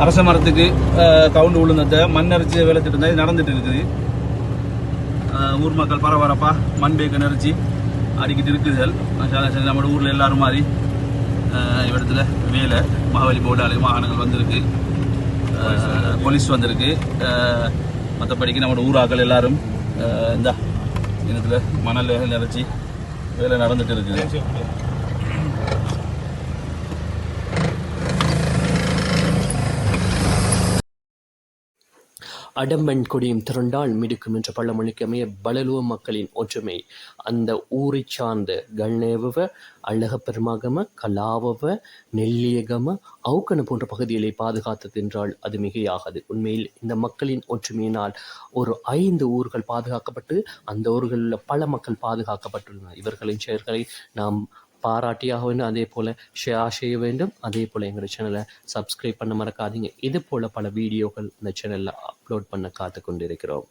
அரச மரத்துக்கு கவுண்டு விழுந்ததை மண்ணரிச்சி வேலை திட்டம் தான் நடந்துட்டு இருக்குது. ஊர் மக்கள் பரபரப்பா மண் பேக்க நெரிச்சி அடிக்கிட்டு இருக்குதுகள். நம்ம ஊரில் எல்லாரும் மாதிரி இடத்துல வேலை மகாவலி போர்டு வாகனங்கள் வந்திருக்கு, போலீஸ் வந்திருக்கு. மற்றபடிக்கு நம்ம ஊராக்கள் எல்லாரும் இந்த இனத்துல மணல் நிறச்சி வேலை நடந்துட்டு இருக்குது. அடம்பன் கொடியும் திரண்டால் மிடுக்கும் என்ற பழமொழிக்கு அமைய பலலுவ மக்களின் ஒற்றுமை அந்த ஊரை சார்ந்த கல்நேவ அழகப்பெருமகம கலாவவ நெல்லியகம அவுக்கன போன்ற பகுதிகளை பாதுகாத்தது என்றால் அது மிகையாகாது. உண்மையில் இந்த மக்களின் ஒற்றுமையினால் ஒரு 5 ஊர்கள் பாதுகாக்கப்பட்டு அந்த ஊர்களில் பல மக்கள் பாதுகாக்கப்பட்டுள்ளனர். இவர்களின் செயல்களை நாம் பாராட்டியாக வேண்டும், அதே போல் ஷேர் செய்ய வேண்டும். அதே போல் எங்கள் சேனலை சப்ஸ்கிரைப் பண்ண மறக்காதீங்க. இது போல் பல வீடியோக்கள் இந்த சேனலில் அப்லோட் பண்ண காத்து கொண்டிருக்கிறோம்.